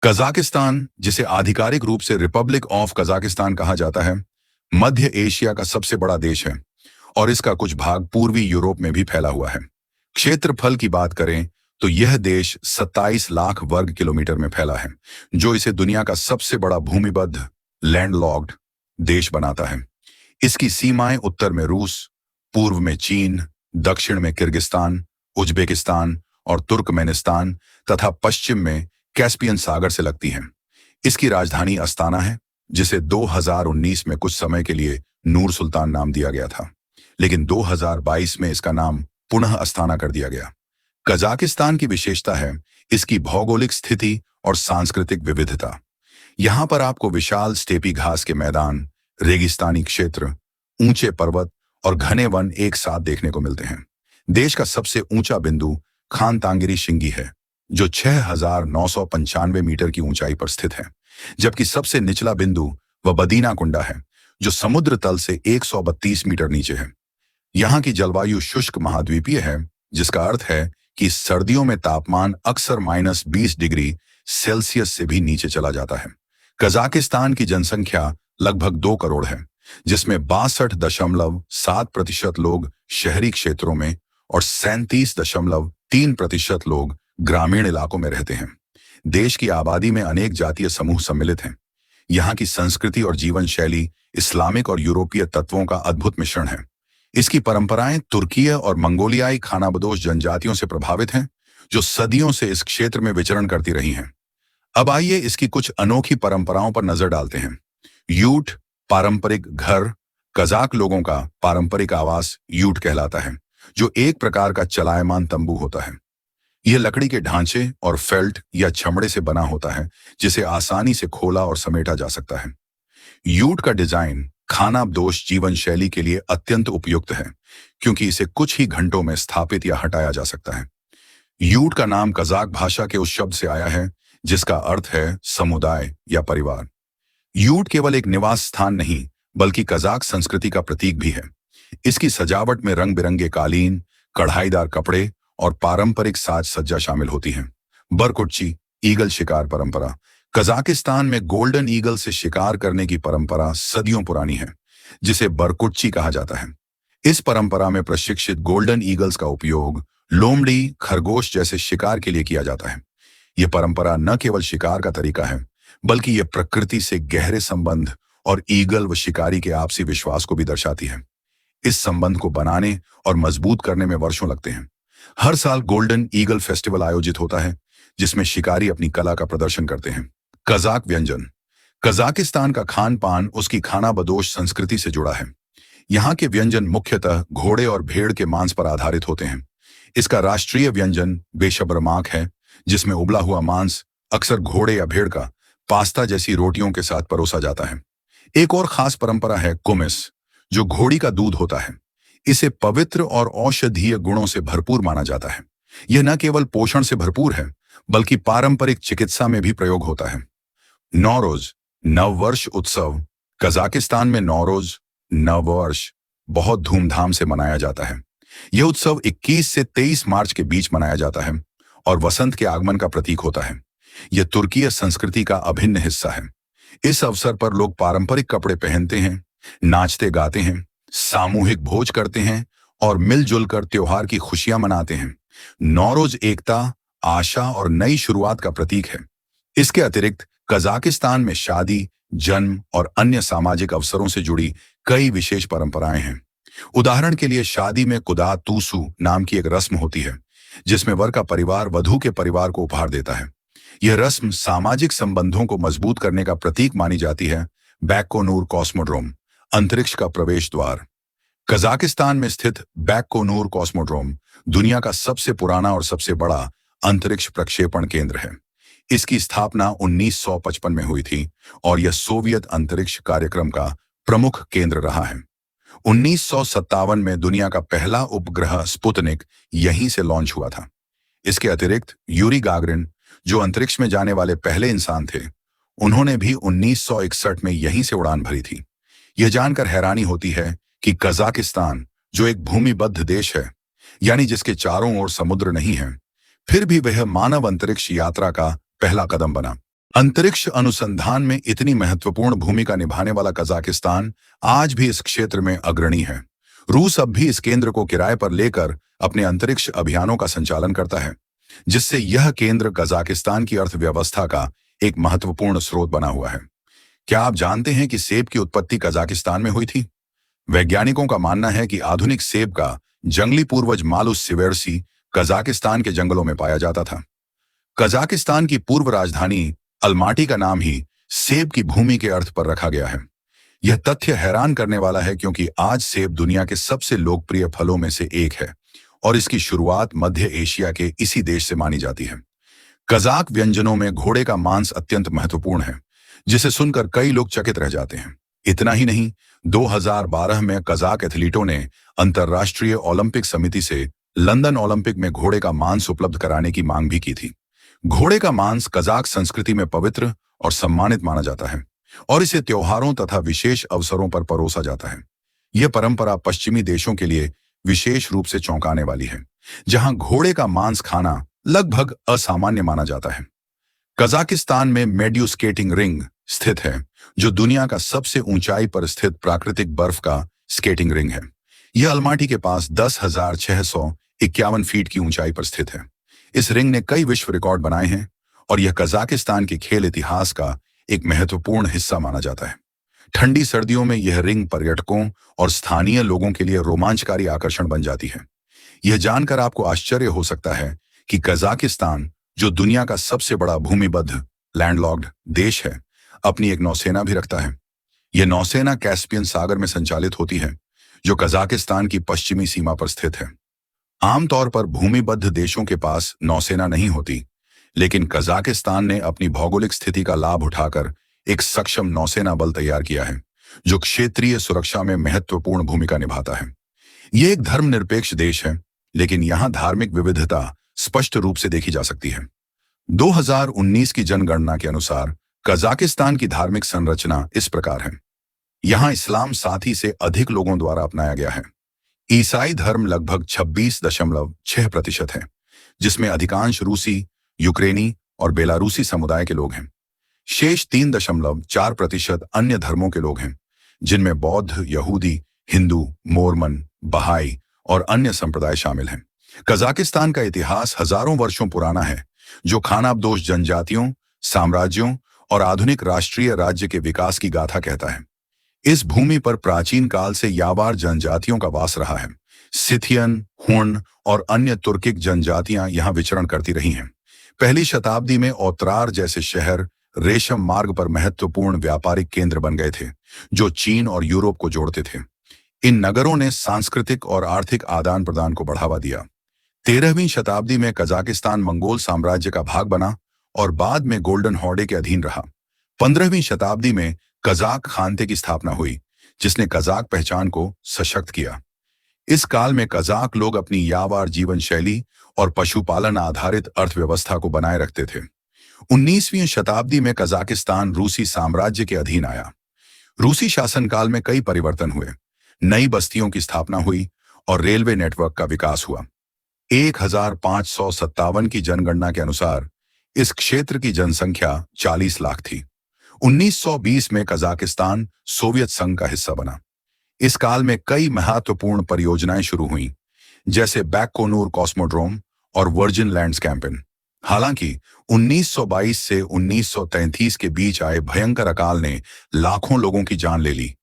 Kazakhstan, जिसे आधिकारिक रूप से रिपब्लिक ऑफ कजाकिस्तान कहा जाता है, मध्य एशिया का सबसे बड़ा देश है और इसका कुछ भाग पूर्वी यूरोप में भी फैला हुआ है। क्षेत्रफल की बात करें तो यह देश 27 लाख वर्ग किलोमीटर में फैला है, जो इसे दुनिया का सबसे बड़ा भूमिबद्ध लैंडलॉक्ड देश बनाता है। इसकी सीमाएं उत्तर में रूस, पूर्व में चीन, दक्षिण में किर्गिस्तान, उज्बेकिस्तान और तुर्कमेनिस्तान तथा पश्चिम में कैस्पियन सागर से लगती हैं। इसकी राजधानी अस्ताना है, जिसे 2019 में कुछ समय के लिए नूर सुल्तान नाम दिया गया था, लेकिन 2022 में इसका नाम पुनः अस्ताना कर दिया गया। कजाकिस्तान की विशेषता है इसकी भौगोलिक स्थिति और सांस्कृतिक विविधता। यहाँ पर आपको विशाल स्टेपी घास के मैदान, रेगिस्तानी क्षेत्र, ऊंचे पर्वत और घने वन एक साथ देखने को मिलते हैं। देश का सबसे ऊंचा बिंदु खान तांगिरी शिंगी है, जो 6,995 मीटर की ऊंचाई पर स्थित है, जबकि सबसे निचला बिंदु वह बदीना कुंडा है, जो समुद्र तल से 132 मीटर नीचे है। यहाँ की जलवायु शुष्क महाद्वीपीय है, जिसका अर्थ है कि सर्दियों में तापमान अक्सर -20 डिग्री सेल्सियस से भी नीचे चला जाता है। कजाकिस्तान की जनसंख्या लगभग 2 करोड़ है, जिसमें 62.7% लोग शहरी क्षेत्रों में और 37.3% लोग ग्रामीण इलाकों में रहते हैं। देश की आबादी में अनेक जातीय समूह सम्मिलित हैं। यहाँ की संस्कृति और जीवन शैली इस्लामिक और यूरोपीय तत्वों का अद्भुत मिश्रण है। इसकी परंपराएं तुर्कीय और मंगोलियाई खानाबदोश जनजातियों से प्रभावित हैं, जो सदियों से इस क्षेत्र में विचरण करती रही हैं। अब आइए इसकी कुछ अनोखी परंपराओं पर नजर डालते हैं। यूट पारंपरिक घर। कजाक लोगों का पारंपरिक आवास यूट कहलाता है, जो एक प्रकार का चलायमान तंबू होता है। यह लकड़ी के ढांचे और फेल्ट या चमड़े से बना होता है, जिसे आसानी से खोला और समेटा जा सकता है। यूट का डिजाइन खानाबदोश जीवन शैली के लिए अत्यंत उपयुक्त है, क्योंकि इसे कुछ ही घंटों में स्थापित या हटाया जा सकता है। यूट का नाम कजाक भाषा के उस शब्द से आया है, जिसका अर्थ है समुदाय या परिवार। यूट केवल एक निवास स्थान नहीं, बल्कि कजाक संस्कृति का प्रतीक भी है। इसकी सजावट में रंग बिरंगे कालीन, कढ़ाईदार कपड़े और पारंपरिक साज सज्जा शामिल होती हैं। बरकुच्ची ईगल शिकार परंपरा। कजाकिस्तान में गोल्डन ईगल से शिकार करने की परंपरा सदियों पुरानी है, जिसे बरकुच्ची कहा जाता है। इस परंपरा में प्रशिक्षित गोल्डन ईगल्स का उपयोग लोमड़ी, खरगोश जैसे शिकार के लिए किया जाता है। यह परंपरा न केवल शिकार का तरीका है, बल्कि यह प्रकृति से गहरे संबंध और ईगल व शिकारी के आपसी विश्वास को भी दर्शाती है। इस संबंध को बनाने और मजबूत करने में वर्षों लगते हैं। हर साल गोल्डन ईगल फेस्टिवल आयोजित होता है, जिसमें शिकारी अपनी कला का प्रदर्शन करते हैं। कजाक व्यंजन। कजाकिस्तान का खान पान उसकी खानाबदोश संस्कृति से जुड़ा है। यहाँ के व्यंजन मुख्यतः घोड़े और भेड़ के मांस पर आधारित होते हैं। इसका राष्ट्रीय व्यंजन बेशबरमाक है, जिसमें उबला हुआ मांस, अक्सर घोड़े या भेड़ का, पास्ता जैसी रोटियों के साथ परोसा जाता है। एक और खास परंपरा है कुमिस, जो घोड़ी का दूध होता है। इसे पवित्र और औषधीय गुणों से भरपूर माना जाता है। यह न केवल पोषण से भरपूर है, बल्कि पारंपरिक चिकित्सा में भी प्रयोग होता है। नौरोज नववर्ष उत्सव। कजाकिस्तान में नौरोज नववर्ष बहुत धूमधाम से मनाया जाता है। यह उत्सव 21 से 23 मार्च के बीच मनाया जाता है और वसंत के आगमन का प्रतीक होता है। यह तुर्कीय संस्कृति का अभिन्न हिस्सा है। इस अवसर पर लोग पारंपरिक कपड़े पहनते हैं, नाचते गाते हैं, सामूहिक भोज करते हैं और मिलजुल कर त्योहार की खुशियां मनाते हैं। नौरोज एकता, आशा और नई शुरुआत का प्रतीक है। इसके अतिरिक्त कजाकिस्तान में शादी, जन्म और अन्य सामाजिक अवसरों से जुड़ी कई विशेष परंपराएं हैं। उदाहरण के लिए शादी में कुदा तूसू नाम की एक रस्म होती है, जिसमें वर का परिवार वधू के परिवार को उपहार देता है। यह रस्म सामाजिक संबंधों को मजबूत करने का प्रतीक मानी जाती है। बैकोनूर कॉस्मोड्रोम अंतरिक्ष का प्रवेश द्वार। कजाकिस्तान में स्थित बैकोनूर कॉस्मोड्रोम दुनिया का सबसे पुराना और सबसे बड़ा अंतरिक्ष प्रक्षेपण केंद्र है। इसकी स्थापना 1955 में हुई थी और यह सोवियत अंतरिक्ष कार्यक्रम का प्रमुख केंद्र रहा है। 1957 में दुनिया का पहला उपग्रह स्पुतनिक यहीं से लॉन्च हुआ था। इसके अतिरिक्त यूरी गागरिन, जो अंतरिक्ष में जाने वाले पहले इंसान थे, उन्होंने भी 1961 में यहीं से उड़ान भरी थी। यह जानकर हैरानी होती है कि कजाकिस्तान, जो एक भूमिबद्ध देश है, यानी जिसके चारों ओर समुद्र नहीं है, फिर भी वह मानव अंतरिक्ष यात्रा का पहला कदम बना। अंतरिक्ष अनुसंधान में इतनी महत्वपूर्ण भूमिका निभाने वाला कजाकिस्तान आज भी इस क्षेत्र में अग्रणी है। रूस अब भी इस केंद्र को किराए पर लेकर अपने अंतरिक्ष अभियानों का संचालन करता है, जिससे यह केंद्र कजाकिस्तान की अर्थव्यवस्था का एक महत्वपूर्ण स्रोत बना हुआ है। क्या आप जानते हैं कि सेब की उत्पत्ति कजाकिस्तान में हुई थी? वैज्ञानिकों का मानना है कि आधुनिक सेब का जंगली पूर्वज मालुस सिवेर्सी कजाकिस्तान के जंगलों में पाया जाता था। कजाकिस्तान की पूर्व राजधानी अलमाटी का नाम ही सेब की भूमि के अर्थ पर रखा गया है। यह तथ्य हैरान करने वाला है, क्योंकि आज सेब दुनिया के सबसे लोकप्रिय फलों में से एक है और इसकी शुरुआत मध्य एशिया के इसी देश से मानी जाती है। कजाक व्यंजनों में घोड़े का मांस अत्यंत महत्वपूर्ण है, जिसे सुनकर कई लोग चकित रह जाते हैं। इतना ही नहीं, 2012 में कजाक एथलीटों ने अंतर्राष्ट्रीय ओलंपिक समिति से लंदन ओलंपिक में घोड़े का मांस उपलब्ध कराने की मांग भी की थी। घोड़े का मांस कजाक संस्कृति में पवित्र और सम्मानित माना जाता है और इसे त्योहारों तथा विशेष अवसरों पर परोसा जाता है। यह परंपरा पश्चिमी देशों के लिए विशेष रूप से चौंकाने वाली है, जहां घोड़े का मांस खाना लगभग असामान्य माना जाता है। कजाकिस्तान में मेड्यू स्केटिंग रिंग स्थित है, जो दुनिया का सबसे ऊंचाई पर स्थित प्राकृतिक बर्फ का स्केटिंग रिंग है। यह अलमाटी के पास 10,651 फीट की ऊंचाई पर स्थित है। इस रिंग ने कई विश्व रिकॉर्ड बनाए हैं और यह कजाकिस्तान के खेल इतिहास का एक महत्वपूर्ण हिस्सा माना जाता है। ठंडी सर्दियों में यह रिंग पर्यटकों और स्थानीय लोगों के लिए रोमांचकारी आकर्षण बन जाती है। यह जानकर आपको आश्चर्य हो सकता है कि कजाकिस्तान, जो दुनिया का सबसे बड़ा भूमिबद्ध लैंडलॉक्ड देश है, अपनी एक नौसेना भी रखता है। यह नौसेना कैस्पियन सागर में संचालित होती है, जो कजाकिस्तान की पश्चिमी सीमा पर स्थित है। आमतौर पर भूमिबद्ध देशों के पास नौसेना नहीं होती, लेकिन कजाकिस्तान ने अपनी भौगोलिक स्थिति का लाभ उठाकर एक सक्षम नौसेना बल तैयार किया है, जो क्षेत्रीय सुरक्षा में महत्वपूर्ण भूमिका निभाता है। यह एक धर्मनिरपेक्ष देश है, लेकिन यहां धार्मिक विविधता स्पष्ट रूप से देखी जा सकती है। 2019 की जनगणना के अनुसार कजाकिस्तान की धार्मिक संरचना इस प्रकार है। यहां इस्लाम 7 से अधिक लोगों द्वारा अपनाया गया है। ईसाई धर्म लगभग 26.6% है, जिसमें अधिकांश रूसी, यूक्रेनी और बेलारूसी समुदाय के लोग हैं। शेष 3.4% अन्य धर्मों के लोग हैं, जिनमें बौद्ध, यहूदी, हिंदू, मोरमन, बहाई और अन्य संप्रदाय शामिल हैं। कजाकिस्तान का इतिहास हजारों वर्षों पुराना है, जो खानाबदोश जनजातियों, साम्राज्यों और आधुनिक राष्ट्रीय राज्य के विकास की गाथा कहता है। इस भूमि पर प्राचीन काल से यावार जनजातियों का वास रहा है। सिथियन, हुन और अन्य तुर्किक जनजातियां यहां विचरण करती रही हैं। पहली शताब्दी में ओत्रार जैसे शहर रेशम मार्ग पर महत्वपूर्ण व्यापारिक केंद्र बन गए थे, जो चीन और यूरोप को जोड़ते थे। इन नगरों ने सांस्कृतिक और आर्थिक आदान प्रदान को बढ़ावा दिया। 13वीं शताब्दी में कजाकिस्तान मंगोल साम्राज्य का भाग बना और बाद में गोल्डन हॉर्डे के अधीन रहा। 15वीं शताब्दी में कजाक खानते की स्थापना हुई, जिसने कजाक पहचान को सशक्त किया। इस काल में कजाक लोग अपनी यावार जीवन शैली और पशुपालन आधारित अर्थव्यवस्था को बनाए रखते थे। 19वीं शताब्दी में कजाकिस्तान रूसी साम्राज्य के अधीन आया। रूसी शासनकाल में कई परिवर्तन हुए, नई बस्तियों की स्थापना हुई और रेलवे नेटवर्क का विकास हुआ। 1557 की जनगणना के अनुसार इस क्षेत्र की जनसंख्या 40 लाख थी। 1920 में कजाकिस्तान सोवियत संघ का हिस्सा बना। इस काल में कई महत्वपूर्ण परियोजनाएं शुरू हुईं, जैसे बैकोनूर कॉस्मोड्रोम और वर्जिन लैंड्स कैंपेन। हालांकि 1922 से 1933 के बीच आए भयंकर अकाल ने लाखों लोगों की जान ले ली,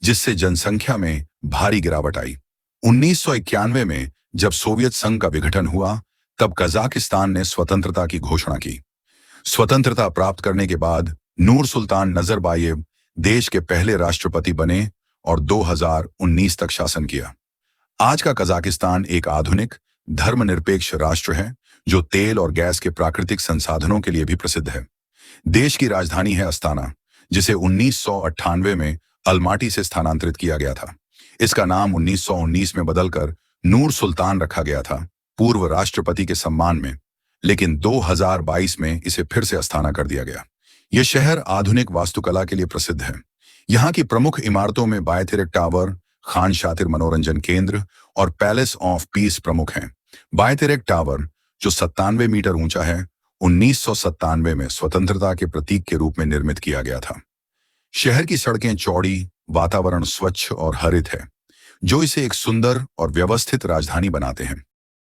जिससे जनसंख्या में भारी गिरावट आई। 1991 में जब सोवियत संघ का विघटन हुआ, तब कजाकिस्तान ने स्वतंत्रता की घोषणा की। स्वतंत्रता प्राप्त करने के बाद नूर सुल्तान नजरबायेव देश के पहले राष्ट्रपति बने और 2019 तक शासन किया। आज का कजाकिस्तान एक आधुनिक धर्मनिरपेक्ष राष्ट्र है, जो तेल और गैस के प्राकृतिक संसाधनों के लिए भी प्रसिद्ध है। देश की राजधानी है अस्ताना, जिसे 1998 में अलमाटी से स्थानांतरित किया गया था। इसका नाम 1919 में बदलकर नूर सुल्तान रखा गया था, पूर्व राष्ट्रपति के सम्मान में, लेकिन 2022 में इसे फिर से अस्ताना कर दिया गया। यह शहर आधुनिक वास्तुकला के लिए प्रसिद्ध है। यहाँ की प्रमुख इमारतों में बायथेरेक टावर, खान शातिर मनोरंजन केंद्र और पैलेस ऑफ पीस प्रमुख हैं। बायथेरेक टावर, जो 97 मीटर ऊंचा है, 1997 में स्वतंत्रता के प्रतीक के रूप में निर्मित किया गया था। शहर की सड़कें चौड़ी, वातावरण स्वच्छ और हरित है, जो इसे एक सुंदर और व्यवस्थित राजधानी बनाते हैं।